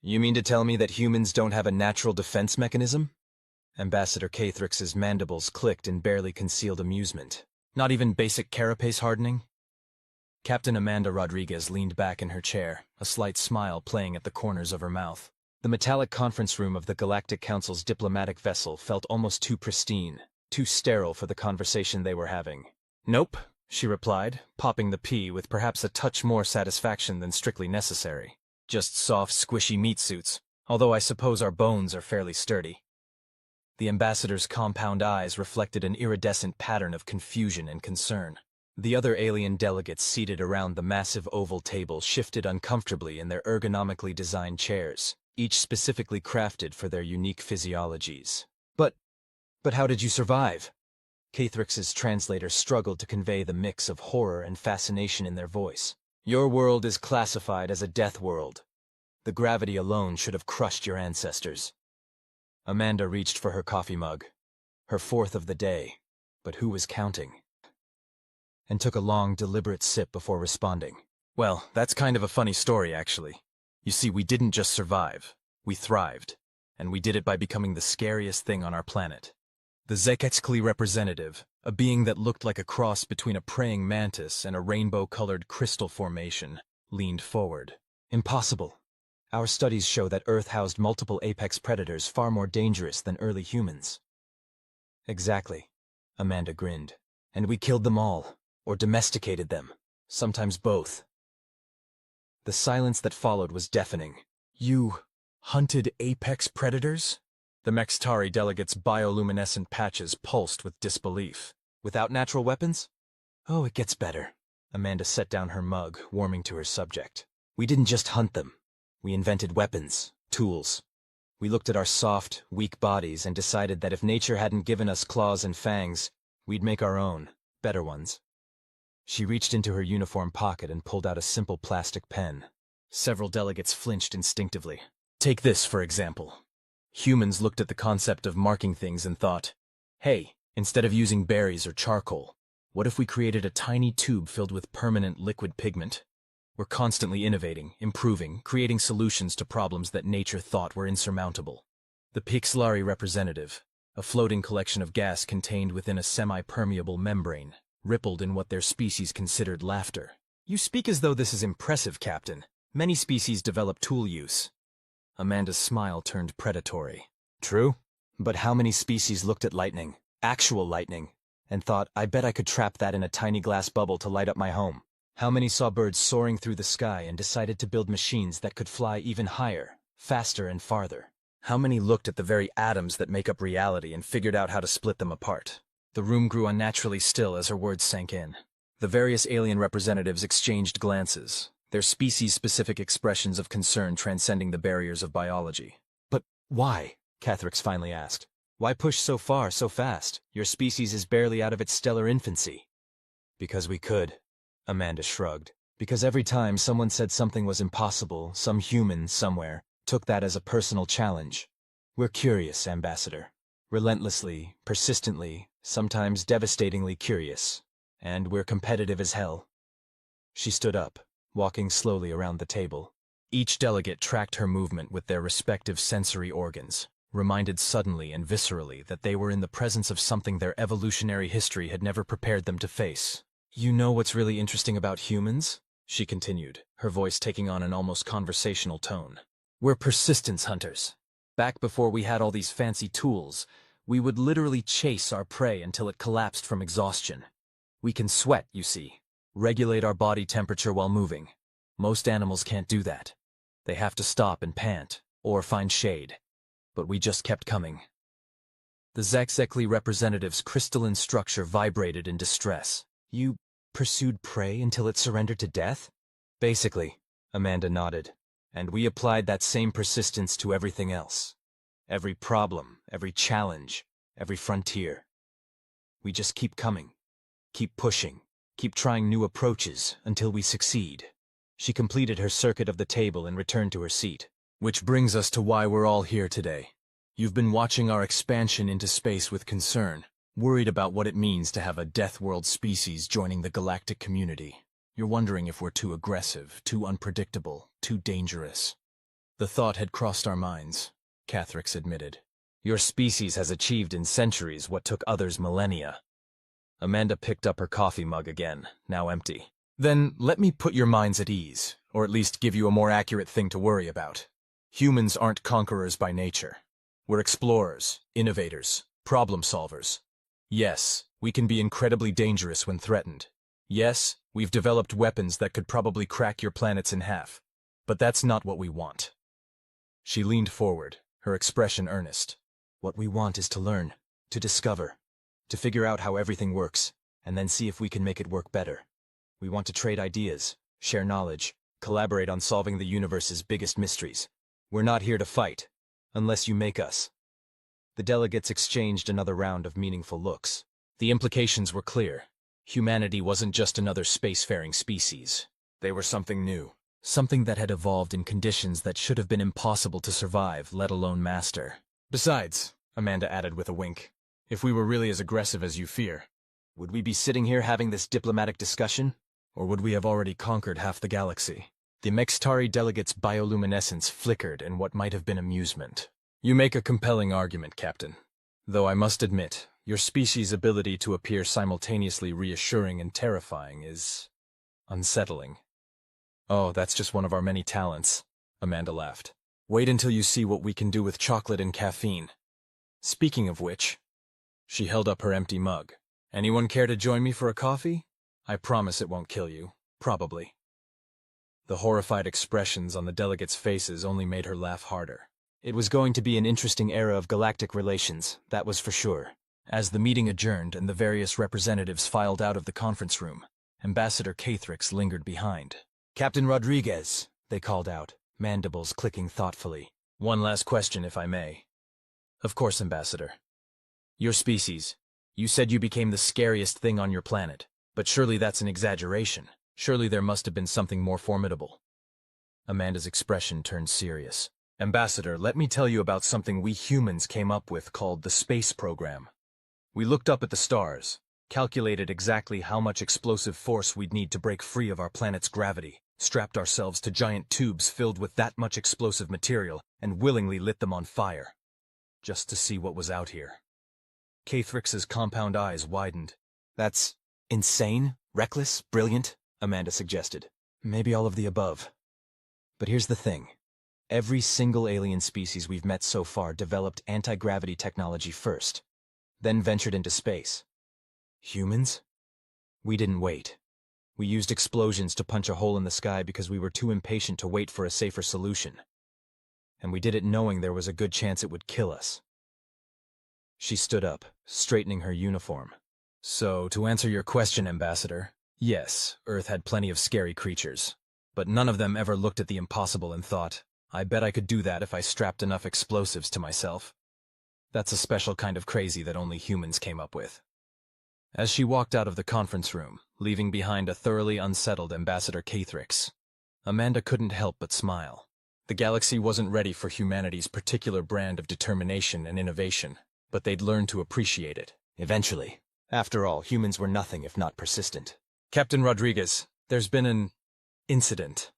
You mean to tell me that humans don't have a natural defense mechanism? Ambassador Cathrix's mandibles clicked in barely concealed amusement. Not even basic carapace hardening? Captain Amanda Rodriguez leaned back in her chair, a slight smile playing at the corners of her mouth. The metallic conference room of the Galactic Council's diplomatic vessel felt almost too pristine, too sterile for the conversation they were having. "Nope," she replied, popping the pea with perhaps a touch more satisfaction than strictly necessary. "Just soft, squishy meat suits, although I suppose our bones are fairly sturdy." The ambassador's compound eyes reflected an iridescent pattern of confusion and concern. The other alien delegates seated around the massive oval table shifted uncomfortably in their ergonomically designed chairs, each specifically crafted for their unique physiologies. But how did you survive?" Cathrix's translator struggled to convey the mix of horror and fascination in their voice. "Your world is classified as a death world. The gravity alone should have crushed your ancestors." Amanda reached for her coffee mug, her fourth of the day, but who was counting? And took a long, deliberate sip before responding. "Well, that's kind of a funny story, actually. You see, we didn't just survive, we thrived, and we did it by becoming the scariest thing on our planet." The Zeketskli representative, a being that looked like a cross between a praying mantis and a rainbow-colored crystal formation, leaned forward. "Impossible. Our studies show that Earth housed multiple apex predators far more dangerous than early humans." "Exactly," Amanda grinned. "And we killed them all, or domesticated them, sometimes both." The silence that followed was deafening. "You hunted apex predators?" The Mextari delegate's bioluminescent patches pulsed with disbelief. "Without natural weapons?" "Oh, it gets better." Amanda set down her mug, warming to her subject. "We didn't just hunt them. We invented weapons, tools. We looked at our soft, weak bodies and decided that if nature hadn't given us claws and fangs, we'd make our own, better ones." She reached into her uniform pocket and pulled out a simple plastic pen. Several delegates flinched instinctively. "Take this, for example." Humans looked at the concept of marking things and thought, "Hey, instead of using berries or charcoal, what if we created a tiny tube filled with permanent liquid pigment?" We're constantly innovating, improving, creating solutions to problems that nature thought were insurmountable. The Pixlari representative, a floating collection of gas contained within a semi-permeable membrane, rippled in what their species considered laughter. "You speak as though this is impressive, Captain. Many species develop tool use." Amanda's smile turned predatory. "True, but how many species looked at lightning, actual lightning, and thought, I bet I could trap that in a tiny glass bubble to light up my home? How many saw birds soaring through the sky and decided to build machines that could fly even higher, faster and farther? How many looked at the very atoms that make up reality and figured out how to split them apart?" The room grew unnaturally still as her words sank in. The various alien representatives exchanged glances, their species-specific expressions of concern transcending the barriers of biology. "But why?" Cathrix finally asked. "Why push so far, so fast? Your species is barely out of its stellar infancy." "Because we could." Amanda shrugged. "Because every time someone said something was impossible, some human, somewhere, took that as a personal challenge. We're curious, Ambassador. Relentlessly, persistently, sometimes devastatingly curious. And we're competitive as hell." She stood up, walking slowly around the table. Each delegate tracked her movement with their respective sensory organs, reminded suddenly and viscerally that they were in the presence of something their evolutionary history had never prepared them to face. "You know what's really interesting about humans?" she continued, her voice taking on an almost conversational tone. "We're persistence hunters. Back before we had all these fancy tools, we would literally chase our prey until it collapsed from exhaustion. We can sweat, you see, regulate our body temperature while moving. Most animals can't do that. They have to stop and pant, or find shade. But we just kept coming." The Zakzekli representative's crystalline structure vibrated in distress. "You pursued prey until it surrendered to death?" "Basically," Amanda nodded. "And we applied that same persistence to everything else. Every problem, every challenge, every frontier. We just keep coming, keep pushing, keep trying new approaches until we succeed." She completed her circuit of the table and returned to her seat. "Which brings us to why we're all here today. You've been watching our expansion into space with concern, worried about what it means to have a death world species joining the galactic community. You're wondering if we're too aggressive, too unpredictable, too dangerous. The thought had crossed our minds, Cathrix admitted. Your species has achieved in centuries what took others millennia. Amanda picked up her coffee mug again, now empty. Then let me put your minds at ease, or at least give you a more accurate thing to worry about. Humans aren't conquerors by nature. We're explorers, innovators, problem solvers. Yes, we can be incredibly dangerous when threatened. Yes, we've developed weapons that could probably crack your planets in half. But that's not what we want. She leaned forward, her expression earnest. What we want is to learn, to discover, to figure out how everything works, and then see if we can make it work better. We want to trade ideas, share knowledge, collaborate on solving the universe's biggest mysteries. We're not here to fight, unless you make us. The delegates exchanged another round of meaningful looks. The implications were clear. Humanity wasn't just another spacefaring species. They were something new. Something that had evolved in conditions that should have been impossible to survive, let alone master. Besides, Amanda added with a wink, if we were really as aggressive as you fear, would we be sitting here having this diplomatic discussion? Or would we have already conquered half the galaxy? The Mextari delegate's bioluminescence flickered in what might have been amusement. You make a compelling argument, Captain. Though I must admit, your species' ability to appear simultaneously reassuring and terrifying is unsettling. Oh, that's just one of our many talents, Amanda laughed. Wait until you see what we can do with chocolate and caffeine. Speaking of which, she held up her empty mug. Anyone care to join me for a coffee? I promise it won't kill you. Probably. The horrified expressions on the delegates' faces only made her laugh harder. It was going to be an interesting era of galactic relations, that was for sure. As the meeting adjourned and the various representatives filed out of the conference room, Ambassador Cathrix lingered behind. Captain Rodriguez, they called out, mandibles clicking thoughtfully. One last question, if I may. Of course, Ambassador. Your species. You said you became the scariest thing on your planet, but surely that's an exaggeration. Surely there must have been something more formidable. Amanda's expression turned serious. Ambassador, let me tell you about something we humans came up with called the space program. We looked up at the stars, calculated exactly how much explosive force we'd need to break free of our planet's gravity, strapped ourselves to giant tubes filled with that much explosive material, and willingly lit them on fire. Just to see what was out here. Cathrix's compound eyes widened. That's insane, reckless, brilliant, Amanda suggested. Maybe all of the above. But here's the thing. Every single alien species we've met so far developed anti-gravity technology first, then ventured into space. Humans? We didn't wait. We used explosions to punch a hole in the sky because we were too impatient to wait for a safer solution. And we did it knowing there was a good chance it would kill us. She stood up, straightening her uniform. So, to answer your question, Ambassador, yes, Earth had plenty of scary creatures. But none of them ever looked at the impossible and thought, I bet I could do that if I strapped enough explosives to myself. That's a special kind of crazy that only humans came up with. As she walked out of the conference room, leaving behind a thoroughly unsettled Ambassador Cathrix, Amanda couldn't help but smile. The galaxy wasn't ready for humanity's particular brand of determination and innovation, but they'd learn to appreciate it, eventually. After all, humans were nothing if not persistent. Captain Rodriguez, there's been an incident.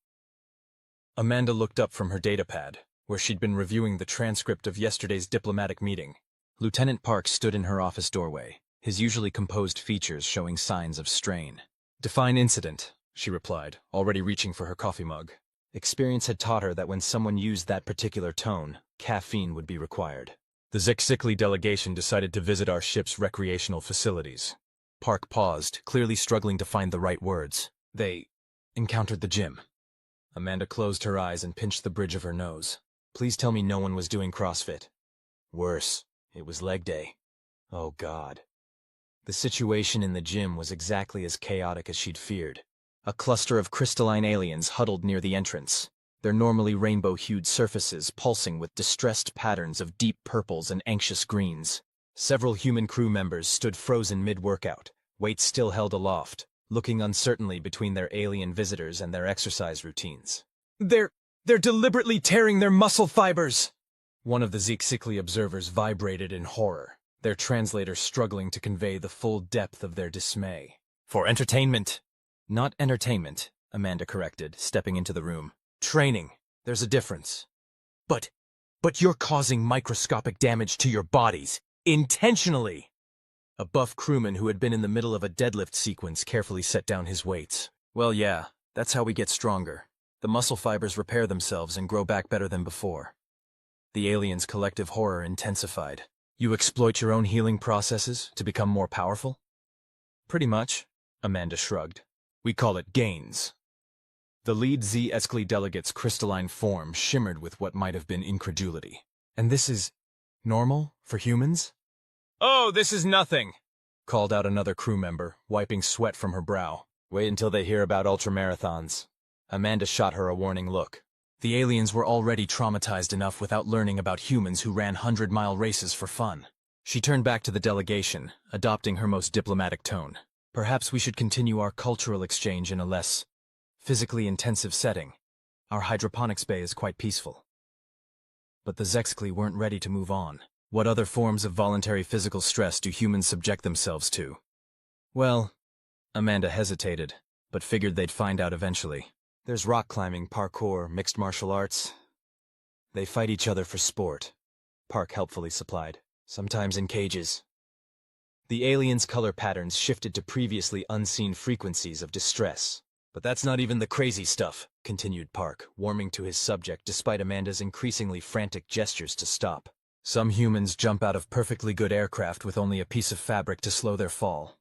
Amanda looked up from her datapad, where she'd been reviewing the transcript of yesterday's diplomatic meeting. Lieutenant Park stood in her office doorway, his usually composed features showing signs of strain. Define incident, she replied, already reaching for her coffee mug. Experience had taught her that when someone used that particular tone, caffeine would be required. The Zikzikli delegation decided to visit our ship's recreational facilities. Park paused, clearly struggling to find the right words. They encountered the gym. Amanda closed her eyes and pinched the bridge of her nose. Please tell me no one was doing CrossFit. Worse, it was leg day. Oh God. The situation in the gym was exactly as chaotic as she'd feared. A cluster of crystalline aliens huddled near the entrance, their normally rainbow-hued surfaces pulsing with distressed patterns of deep purples and anxious greens. Several human crew members stood frozen mid-workout, weights still held aloft, looking uncertainly between their alien visitors and their exercise routines. They're deliberately tearing their muscle fibers! One of the Zikzikli observers vibrated in horror, their translator struggling to convey the full depth of their dismay. For entertainment. Not entertainment, Amanda corrected, stepping into the room. Training. There's a difference. But you're causing microscopic damage to your bodies, intentionally! A buff crewman who had been in the middle of a deadlift sequence carefully set down his weights. Well, yeah, that's how we get stronger. The muscle fibers repair themselves and grow back better than before. The aliens' collective horror intensified. You exploit your own healing processes to become more powerful? Pretty much, Amanda shrugged. We call it gains. The lead Z-Escli delegate's crystalline form shimmered with what might have been incredulity. And this is normal for humans? Oh, this is nothing, called out another crew member, wiping sweat from her brow. Wait until they hear about ultramarathons. Amanda shot her a warning look. The aliens were already traumatized enough without learning about humans who ran 100-mile races for fun. She turned back to the delegation, adopting her most diplomatic tone. Perhaps we should continue our cultural exchange in a less physically intensive setting. Our hydroponics bay is quite peaceful. But the Zexcli weren't ready to move on. What other forms of voluntary physical stress do humans subject themselves to? Well, Amanda hesitated, but figured they'd find out eventually. There's rock climbing, parkour, mixed martial arts. They fight each other for sport, Park helpfully supplied, sometimes in cages. The aliens' color patterns shifted to previously unseen frequencies of distress. But that's not even the crazy stuff, continued Park, warming to his subject despite Amanda's increasingly frantic gestures to stop. Some humans jump out of perfectly good aircraft with only a piece of fabric to slow their fall.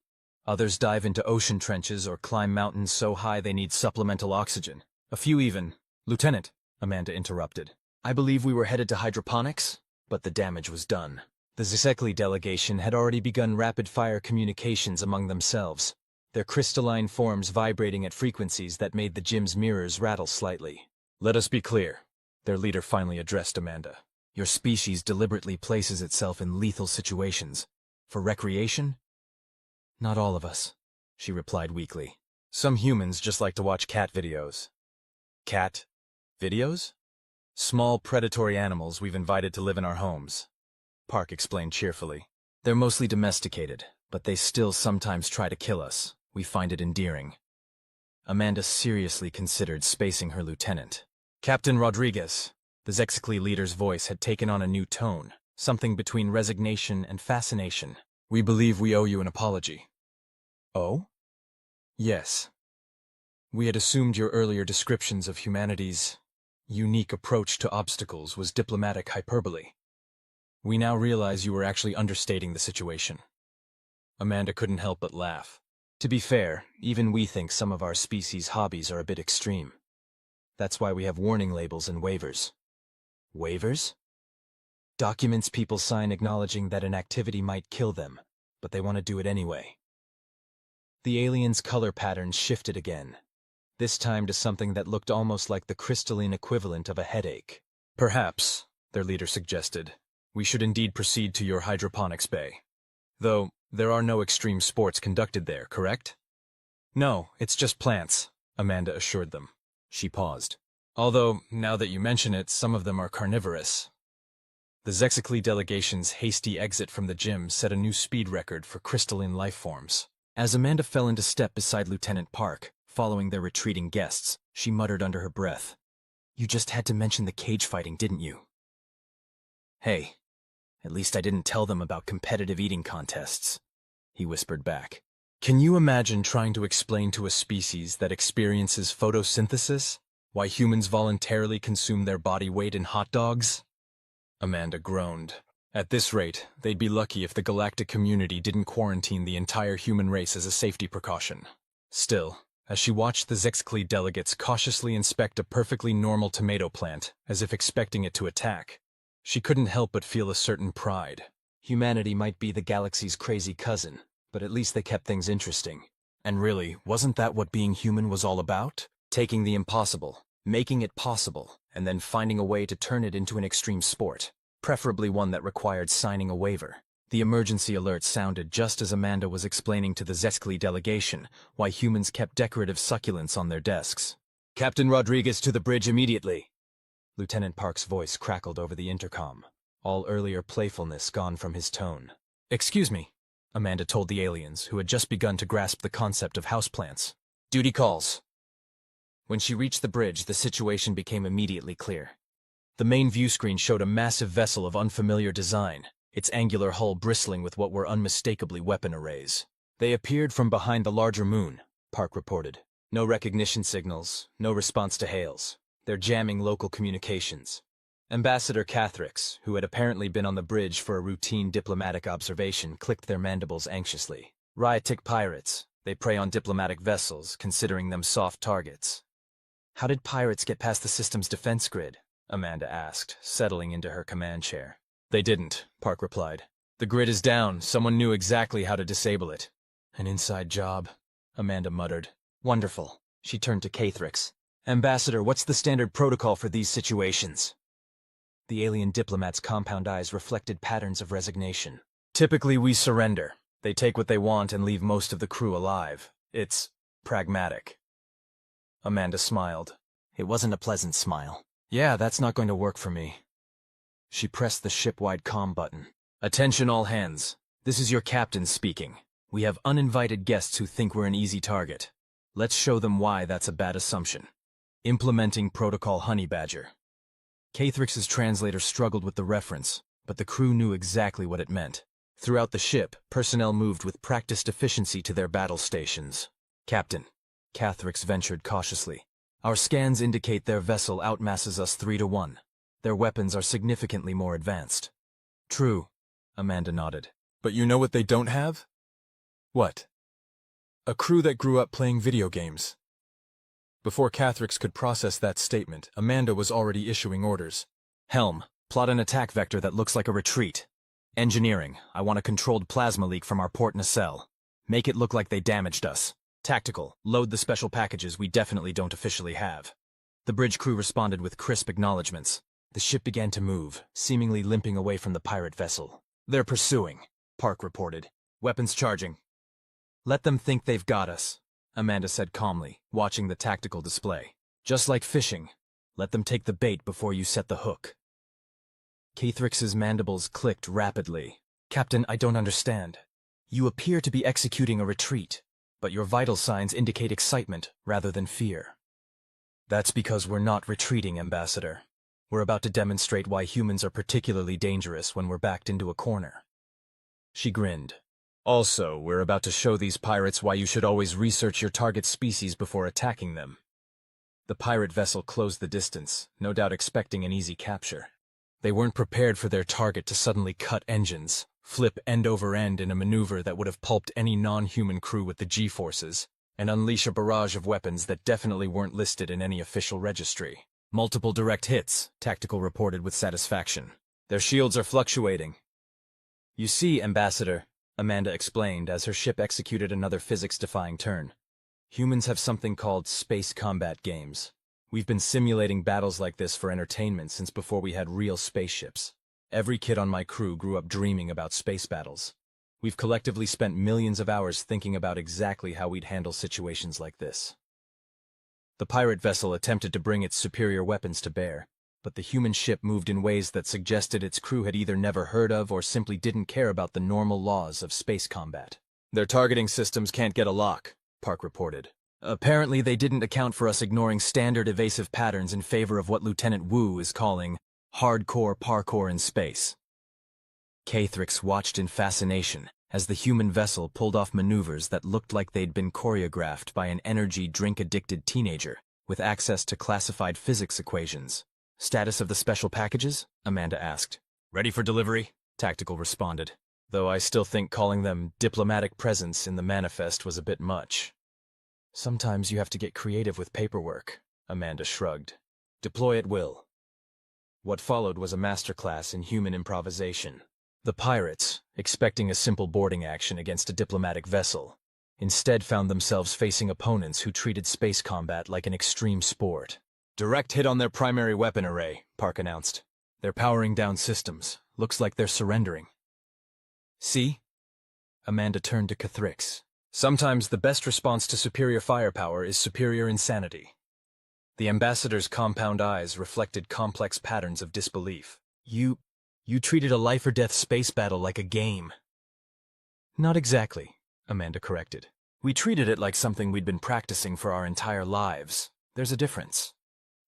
Others dive into ocean trenches or climb mountains so high they need supplemental oxygen. A few even. Lieutenant, Amanda interrupted. I believe we were headed to hydroponics, but the damage was done. The Zexcli delegation had already begun rapid-fire communications among themselves, their crystalline forms vibrating at frequencies that made the gym's mirrors rattle slightly. Let us be clear, their leader finally addressed Amanda. Your species deliberately places itself in lethal situations. For recreation? Not all of us, she replied weakly. Some humans just like to watch cat videos. Cat videos? Small predatory animals we've invited to live in our homes, Park explained cheerfully. They're mostly domesticated, but they still sometimes try to kill us. We find it endearing. Amanda seriously considered spacing her lieutenant. Captain Rodriguez. The Zexcli leader's voice had taken on a new tone, something between resignation and fascination. We believe we owe you an apology. Oh? Yes. We had assumed your earlier descriptions of humanity's unique approach to obstacles was diplomatic hyperbole. We now realize you were actually understating the situation. Amanda couldn't help but laugh. To be fair, even we think some of our species' hobbies are a bit extreme. That's why we have warning labels and waivers. Waivers? Documents people sign acknowledging that an activity might kill them, but they want to do it anyway. The aliens' color patterns shifted again, this time to something that looked almost like the crystalline equivalent of a headache. Perhaps, their leader suggested, we should indeed proceed to your hydroponics bay. Though, there are no extreme sports conducted there, correct? No, it's just plants, Amanda assured them. She paused. Although, now that you mention it, some of them are carnivorous. The Zexcli delegation's hasty exit from the gym set a new speed record for crystalline life forms. As Amanda fell into step beside Lieutenant Park, following their retreating guests, she muttered under her breath. You just had to mention the cage fighting, didn't you? Hey, at least I didn't tell them about competitive eating contests, he whispered back. Can you imagine trying to explain to a species that experiences photosynthesis why humans voluntarily consume their body weight in hot dogs? Amanda groaned. At this rate, they'd be lucky if the galactic community didn't quarantine the entire human race as a safety precaution. Still, as she watched the Zexcli delegates cautiously inspect a perfectly normal tomato plant, as if expecting it to attack, she couldn't help but feel a certain pride. Humanity might be the galaxy's crazy cousin, but at least they kept things interesting. And really, wasn't that what being human was all about? Taking the impossible, making it possible, and then finding a way to turn it into an extreme sport, preferably one that required signing a waiver. The emergency alert sounded just as Amanda was explaining to the Zexcli delegation why humans kept decorative succulents on their desks. Captain Rodriguez to the bridge immediately. Lieutenant Park's voice crackled over the intercom, all earlier playfulness gone from his tone. Excuse me, Amanda told the aliens, who had just begun to grasp the concept of houseplants. Duty calls. When she reached the bridge, the situation became immediately clear. The main view screen showed a massive vessel of unfamiliar design, its angular hull bristling with what were unmistakably weapon arrays. They appeared from behind the larger moon, Park reported. No recognition signals, no response to hails. They're jamming local communications. Ambassador Cathrix, who had apparently been on the bridge for a routine diplomatic observation, clicked their mandibles anxiously. Riotic pirates. They prey on diplomatic vessels, considering them soft targets. How did pirates get past the system's defense grid? Amanda asked, settling into her command chair. They didn't, Park replied. The grid is down. Someone knew exactly how to disable it. An inside job, Amanda muttered. Wonderful. She turned to Cathrix. Ambassador, what's the standard protocol for these situations? The alien diplomat's compound eyes reflected patterns of resignation. Typically, we surrender. They take what they want and leave most of the crew alive. It's pragmatic. Amanda smiled. It wasn't a pleasant smile. Yeah, that's not going to work for me. She pressed the ship-wide comm button. Attention all hands. This is your captain speaking. We have uninvited guests who think we're an easy target. Let's show them why that's a bad assumption. Implementing Protocol Honey Badger. Cathrix's translator struggled with the reference, but the crew knew exactly what it meant. Throughout the ship, personnel moved with practiced efficiency to their battle stations. Captain, Cathrix ventured cautiously. Our scans indicate their vessel outmasses us 3-1. Their weapons are significantly more advanced. True, Amanda nodded. But you know what they don't have? What? A crew that grew up playing video games. Before Cathrix could process that statement, Amanda was already issuing orders. Helm, plot an attack vector that looks like a retreat. Engineering, I want a controlled plasma leak from our port nacelle. Make it look like they damaged us. Tactical, load the special packages we definitely don't officially have. The bridge crew responded with crisp acknowledgments. The ship began to move, seemingly limping away from the pirate vessel. They're pursuing, Park reported. Weapons charging. Let them think they've got us, Amanda said calmly, watching the tactical display. Just like fishing. Let them take the bait before you set the hook. Cathrix's mandibles clicked rapidly. Captain, I don't understand. You appear to be executing a retreat, but your vital signs indicate excitement rather than fear. That's because we're not retreating, Ambassador. We're about to demonstrate why humans are particularly dangerous when we're backed into a corner. She grinned. Also, we're about to show these pirates why you should always research your target species before attacking them. The pirate vessel closed the distance, no doubt expecting an easy capture. They weren't prepared for their target to suddenly cut engines, flip end over end in a maneuver that would have pulped any non-human crew with the G-forces, and unleash a barrage of weapons that definitely weren't listed in any official registry. Multiple direct hits, Tactical reported with satisfaction. Their shields are fluctuating. You see, Ambassador, Amanda explained as her ship executed another physics-defying turn. Humans have something called space combat games. We've been simulating battles like this for entertainment since before we had real spaceships. Every kid on my crew grew up dreaming about space battles. We've collectively spent millions of hours thinking about exactly how we'd handle situations like this. The pirate vessel attempted to bring its superior weapons to bear, but the human ship moved in ways that suggested its crew had either never heard of or simply didn't care about the normal laws of space combat. Their targeting systems can't get a lock, Park reported. Apparently they didn't account for us ignoring standard evasive patterns in favor of what Lieutenant Wu is calling hardcore parkour in space. Cathrix watched in fascination as the human vessel pulled off maneuvers that looked like they'd been choreographed by an energy drink-addicted teenager with access to classified physics equations. Status of the special packages? Amanda asked. Ready for delivery? Tactical responded, though I still think calling them diplomatic presence in the manifest was a bit much. Sometimes you have to get creative with paperwork, Amanda shrugged. Deploy at will. What followed was a masterclass in human improvisation. The pirates, expecting a simple boarding action against a diplomatic vessel, instead found themselves facing opponents who treated space combat like an extreme sport. Direct hit on their primary weapon array, Park announced. They're powering down systems. Looks like they're surrendering. See? Amanda turned to Cathrix. Sometimes the best response to superior firepower is superior insanity. The ambassador's compound eyes reflected complex patterns of disbelief. You treated a life-or-death space battle like a game. Not exactly, Amanda corrected. We treated it like something we'd been practicing for our entire lives. There's a difference.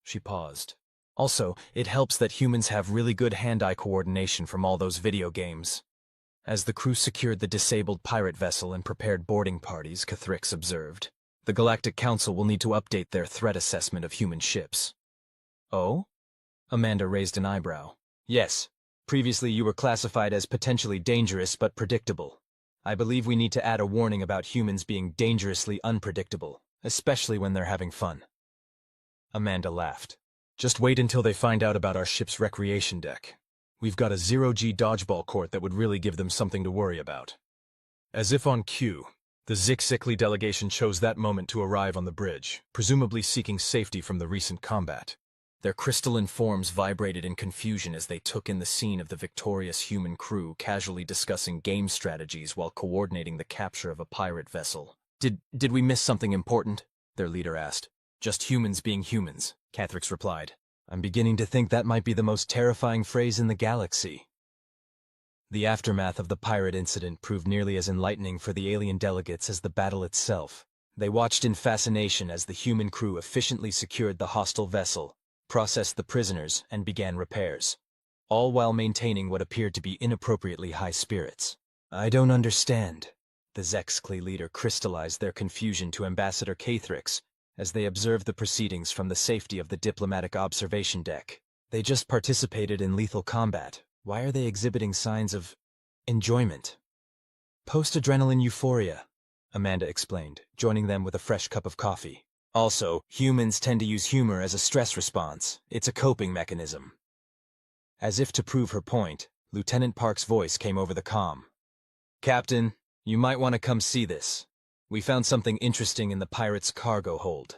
She paused. Also, it helps that humans have really good hand-eye coordination from all those video games. As the crew secured the disabled pirate vessel and prepared boarding parties, Cathrix observed, the Galactic Council will need to update their threat assessment of human ships. Oh? Amanda raised an eyebrow. Yes. Previously you were classified as potentially dangerous but predictable. I believe we need to add a warning about humans being dangerously unpredictable, especially when they're having fun. Amanda laughed. Just wait until they find out about our ship's recreation deck. We've got a zero-G dodgeball court that would really give them something to worry about. As if on cue, the Zikzikli delegation chose that moment to arrive on the bridge, presumably seeking safety from the recent combat. Their crystalline forms vibrated in confusion as they took in the scene of the victorious human crew casually discussing game strategies while coordinating the capture of a pirate vessel. Did we miss something important? Their leader asked. Just humans being humans, Cathrix replied. I'm beginning to think that might be the most terrifying phrase in the galaxy. The aftermath of the pirate incident proved nearly as enlightening for the alien delegates as the battle itself. They watched in fascination as the human crew efficiently secured the hostile vessel, processed the prisoners, and began repairs, all while maintaining what appeared to be inappropriately high spirits. I don't understand. The Zexkli leader crystallized their confusion to Ambassador Cathrix as they observed the proceedings from the safety of the diplomatic observation deck. They just participated in lethal combat. Why are they exhibiting signs of enjoyment? Post-adrenaline euphoria, Amanda explained, joining them with a fresh cup of coffee. Also, humans tend to use humor as a stress response. It's a coping mechanism. As if to prove her point, Lieutenant Park's voice came over the comm. Captain, you might want to come see this. We found something interesting in the pirate's cargo hold.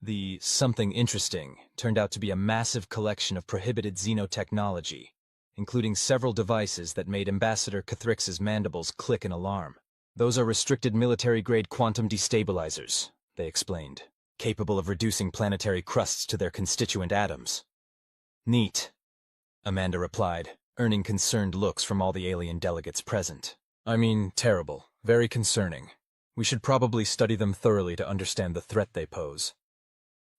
The something interesting turned out to be a massive collection of prohibited xenotechnology, including several devices that made Ambassador Cathrix's mandibles click in alarm. Those are restricted military-grade quantum destabilizers, they explained, capable of reducing planetary crusts to their constituent atoms. Neat, Amanda replied, earning concerned looks from all the alien delegates present. I mean, terrible, very concerning. We should probably study them thoroughly to understand the threat they pose.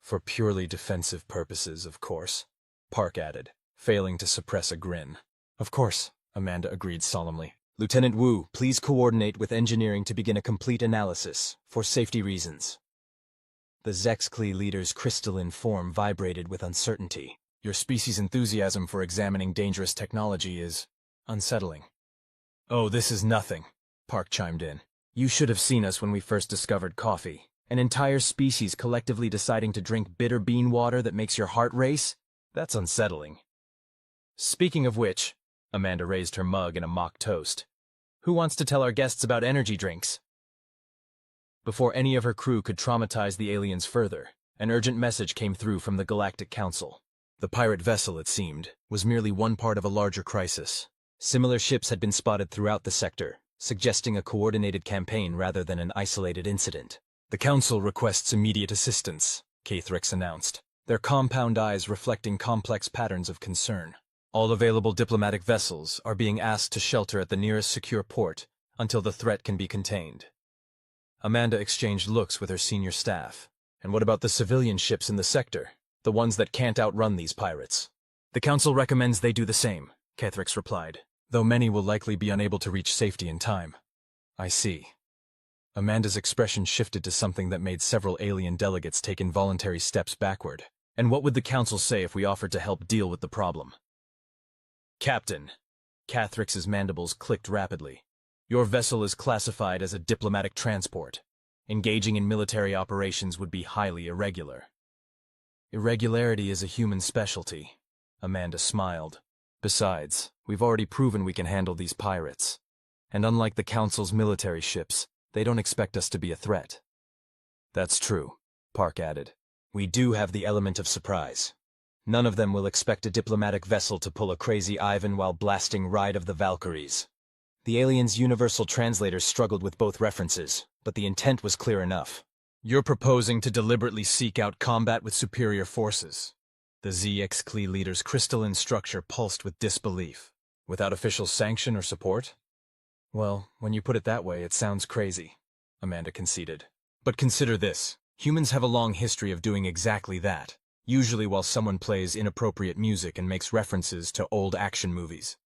For purely defensive purposes, of course, Park added, failing to suppress a grin. Of course, Amanda agreed solemnly. Lieutenant Wu, please coordinate with engineering to begin a complete analysis, for safety reasons. The Zexkli leader's crystalline form vibrated with uncertainty. Your species' enthusiasm for examining dangerous technology is unsettling. Oh, this is nothing, Park chimed in. You should have seen us when we first discovered coffee. An entire species collectively deciding to drink bitter bean water that makes your heart race? That's unsettling. Speaking of which, Amanda raised her mug in a mock toast. Who wants to tell our guests about energy drinks? Before any of her crew could traumatize the aliens further, an urgent message came through from the Galactic Council. The pirate vessel, it seemed, was merely one part of a larger crisis. Similar ships had been spotted throughout the sector, suggesting a coordinated campaign rather than an isolated incident. The Council requests immediate assistance, Cathrix announced, their compound eyes reflecting complex patterns of concern. All available diplomatic vessels are being asked to shelter at the nearest secure port until the threat can be contained. Amanda exchanged looks with her senior staff. And what about the civilian ships in the sector, the ones that can't outrun these pirates? The Council recommends they do the same, Cathrix replied, though many will likely be unable to reach safety in time. I see. Amanda's expression shifted to something that made several alien delegates take involuntary steps backward. And what would the Council say if we offered to help deal with the problem? Captain, Cathrix's mandibles clicked rapidly. Your vessel is classified as a diplomatic transport. Engaging in military operations would be highly irregular. Irregularity is a human specialty, Amanda smiled. Besides, we've already proven we can handle these pirates. And unlike the Council's military ships, they don't expect us to be a threat. That's true, Park added. We do have the element of surprise. None of them will expect a diplomatic vessel to pull a crazy Ivan while blasting Ride of the Valkyries. The alien's universal translators struggled with both references, but the intent was clear enough. You're proposing to deliberately seek out combat with superior forces. The Zexkli leader's crystalline structure pulsed with disbelief. Without official sanction or support? Well, when you put it that way, it sounds crazy, Amanda conceded. But consider this. Humans have a long history of doing exactly that. usually while someone plays inappropriate music and makes references to old action movies.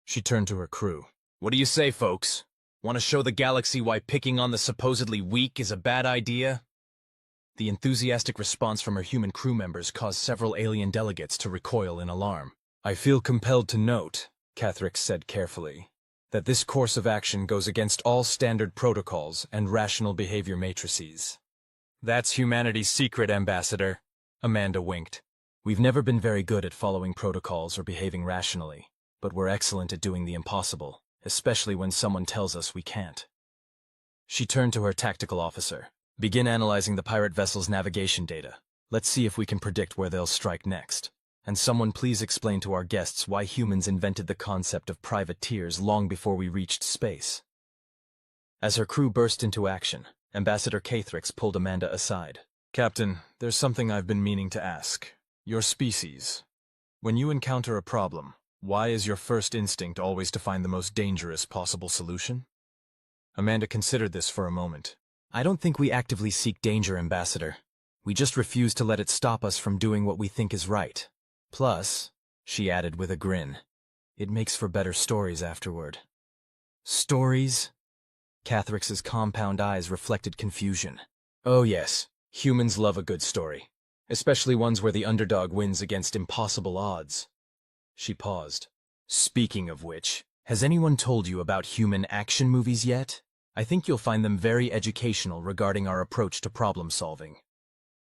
She turned to her crew. "What do you say, folks? Want to show the galaxy why picking on the supposedly weak is a bad idea?" The enthusiastic response from her human crew members caused several alien delegates to recoil in alarm. "I feel compelled to note," Cathrix said carefully, "that this course of action goes against all standard protocols and rational behavior matrices." "That's humanity's secret, Ambassador," Amanda winked. "We've never been very good at following protocols or behaving rationally, but we're excellent at doing the impossible, especially when someone tells us we can't." She turned to her tactical officer. "Begin analyzing the pirate vessel's navigation data. Let's see if we can predict where they'll strike next. And someone please explain to our guests why humans invented the concept of privateers long before we reached space." As her crew burst into action, Ambassador Cathrix pulled Amanda aside. "Captain, there's something I've been meaning to ask. Your species. When you encounter a problem, why is your first instinct always to find the most dangerous possible solution?" Amanda considered this for a moment. "I don't think we actively seek danger, Ambassador. We just refuse to let it stop us from doing what we think is right. Plus," she added with a grin, "it makes for better stories afterward." "Stories?" Cathrix's compound eyes reflected confusion. "Oh yes, humans love a good story, especially ones where the underdog wins against impossible odds." She paused. "Speaking of which, has anyone told you about human action movies yet? I think you'll find them very educational regarding our approach to problem solving."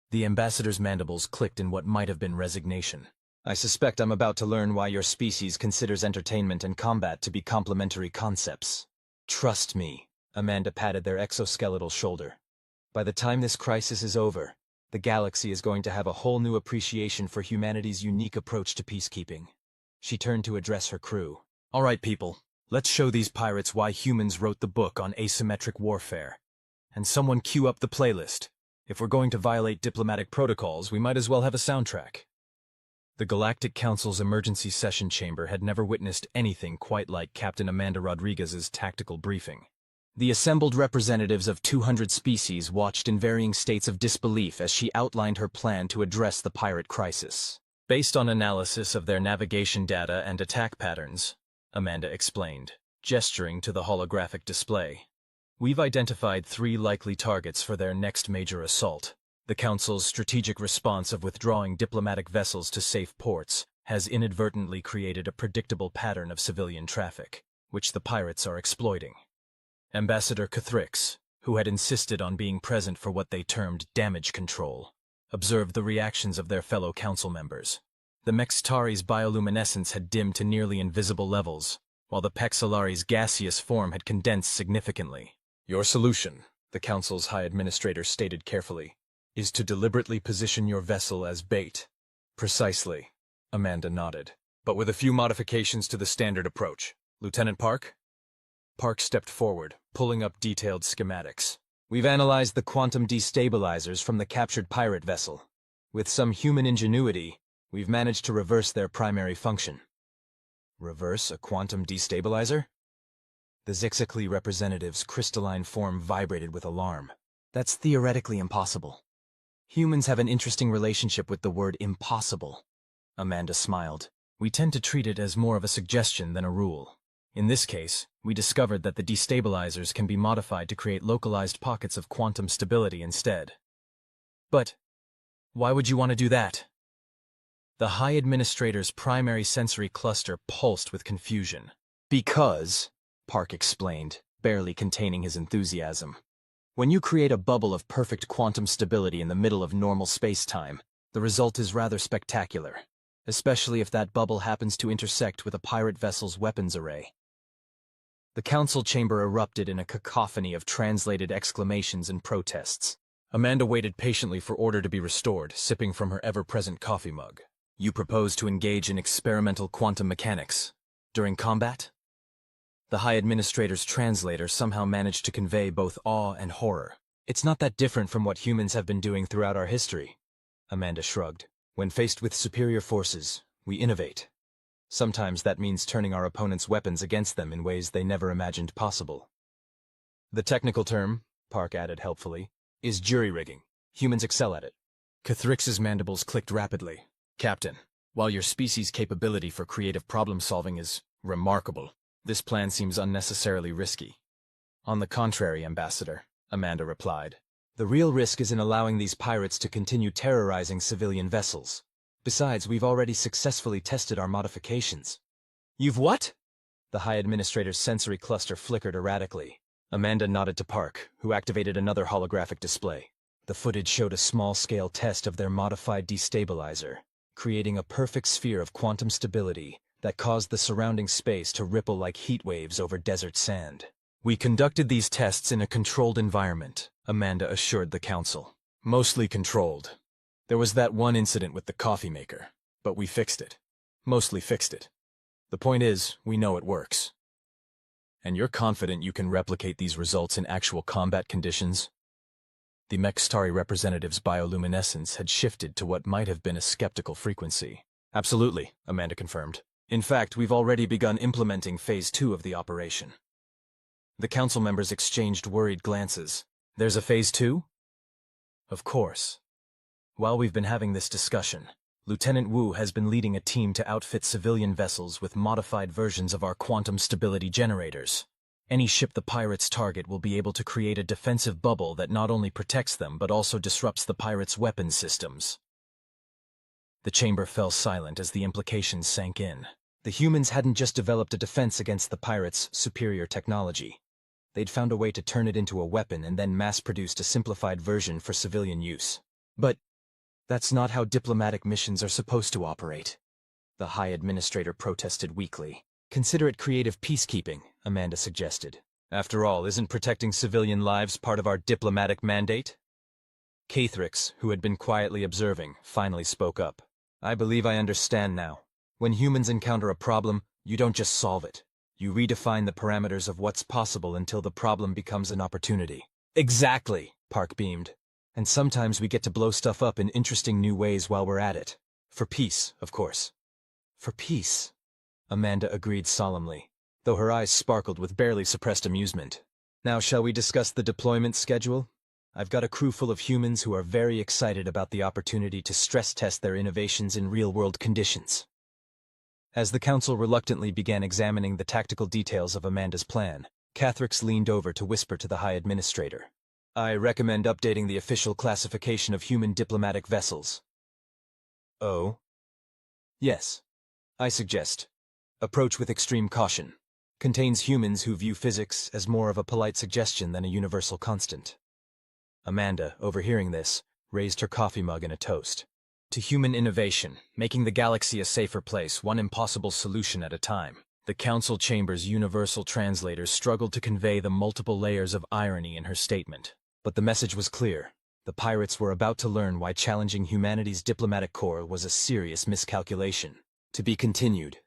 The ambassador's mandibles clicked in what might have been resignation. "I suspect I'm about to learn why your species considers entertainment and combat to be complementary concepts." "Trust me," Amanda patted their exoskeletal shoulder. "By the time this crisis is over, the galaxy is going to have a whole new appreciation for humanity's unique approach to peacekeeping." She turned to address her crew. "All right, people. Let's show these pirates why humans wrote the book on asymmetric warfare. And someone cue up the playlist. If we're going to violate diplomatic protocols, we might as well have a soundtrack." The Galactic Council's emergency session chamber had never witnessed anything quite like Captain Amanda Rodriguez's tactical briefing. The assembled representatives of 200 species watched in varying states of disbelief as she outlined her plan to address the pirate crisis. "Based on analysis of their navigation data and attack patterns," Amanda explained, gesturing to the holographic display, "we've identified 3 likely targets for their next major assault. The Council's strategic response of withdrawing diplomatic vessels to safe ports has inadvertently created a predictable pattern of civilian traffic, which the pirates are exploiting." Ambassador Cathrix, who had insisted on being present for what they termed damage control, observed the reactions of their fellow council members. The Mextari's bioluminescence had dimmed to nearly invisible levels, while the Pexilari's gaseous form had condensed significantly. "Your solution," the Council's High Administrator stated carefully, "is to deliberately position your vessel as bait." "Precisely," Amanda nodded, "but with a few modifications to the standard approach. Lieutenant Park?" Park stepped forward, pulling up detailed schematics. "We've analyzed the quantum destabilizers from the captured pirate vessel. With some human ingenuity, we've managed to reverse their primary function." "Reverse a quantum destabilizer?" The Zixicli representative's crystalline form vibrated with alarm. "That's theoretically impossible. Humans have an interesting relationship with the word impossible." Amanda smiled. "We tend to treat it as more of a suggestion than a rule. In this case, we discovered that the destabilizers can be modified to create localized pockets of quantum stability instead." "But why would you want to do that?" The High Administrator's primary sensory cluster pulsed with confusion. "Because," Park explained, barely containing his enthusiasm, "when you create a bubble of perfect quantum stability in the middle of normal space-time, the result is rather spectacular, especially if that bubble happens to intersect with a pirate vessel's weapons array." The council chamber erupted in a cacophony of translated exclamations and protests. Amanda waited patiently for order to be restored, sipping from her ever-present coffee mug. "You propose to engage in experimental quantum mechanics during combat?" The High Administrator's translator somehow managed to convey both awe and horror. "It's not that different from what humans have been doing throughout our history," Amanda shrugged. "When faced with superior forces, we innovate. Sometimes that means turning our opponent's weapons against them in ways they never imagined possible." "The technical term," Park added helpfully, "is jury-rigging. Humans excel at it." Cathrix's mandibles clicked rapidly. Captain, while your species' capability for creative problem-solving is remarkable, this plan seems unnecessarily risky. On the contrary, Ambassador, Amanda replied. The real risk is in allowing these pirates to continue terrorizing civilian vessels. Besides, we've already successfully tested our modifications. You've what? The High Administrator's sensory cluster flickered erratically. Amanda nodded to Park, who activated another holographic display. The footage showed a small-scale test of their modified destabilizer, creating a perfect sphere of quantum stability that caused the surrounding space to ripple like heat waves over desert sand. We conducted these tests in a controlled environment, Amanda assured the Council. Mostly controlled. There was that one incident with the coffee maker, but we fixed it. Mostly fixed it. The point is, we know it works. And you're confident you can replicate these results in actual combat conditions? The Mekstari representative's bioluminescence had shifted to what might have been a skeptical frequency. Absolutely, Amanda confirmed. In fact, we've already begun implementing Phase 2 of the operation. The Council members exchanged worried glances. There's a Phase 2? Of course. While we've been having this discussion, Lieutenant Wu has been leading a team to outfit civilian vessels with modified versions of our quantum stability generators. Any ship the pirates target will be able to create a defensive bubble that not only protects them but also disrupts the pirates' weapon systems. The chamber fell silent as the implications sank in. The humans hadn't just developed a defense against the pirates' superior technology. They'd found a way to turn it into a weapon and then mass-produced a simplified version for civilian use. But that's not how diplomatic missions are supposed to operate. The High Administrator protested weakly. Consider it creative peacekeeping, Amanda suggested. After all, isn't protecting civilian lives part of our diplomatic mandate? Cathrix, who had been quietly observing, finally spoke up. I believe I understand now. When humans encounter a problem, you don't just solve it. You redefine the parameters of what's possible until the problem becomes an opportunity. Exactly, Park beamed. And sometimes we get to blow stuff up in interesting new ways while we're at it. For peace, of course. For peace, Amanda agreed solemnly, though her eyes sparkled with barely suppressed amusement. Now shall we discuss the deployment schedule? I've got a crew full of humans who are very excited about the opportunity to stress test their innovations in real-world conditions. As the Council reluctantly began examining the tactical details of Amanda's plan, Cathrix leaned over to whisper to the High Administrator. I recommend updating the official classification of human diplomatic vessels. Oh? Yes. I suggest. Approach with extreme caution. Contains humans who view physics as more of a polite suggestion than a universal constant. Amanda, overhearing this, raised her coffee mug in a toast. To human innovation, making the galaxy a safer place, one impossible solution at a time. The Council Chamber's universal translators struggled to convey the multiple layers of irony in her statement. But the message was clear. The pirates were about to learn why challenging humanity's diplomatic corps was a serious miscalculation. To be continued.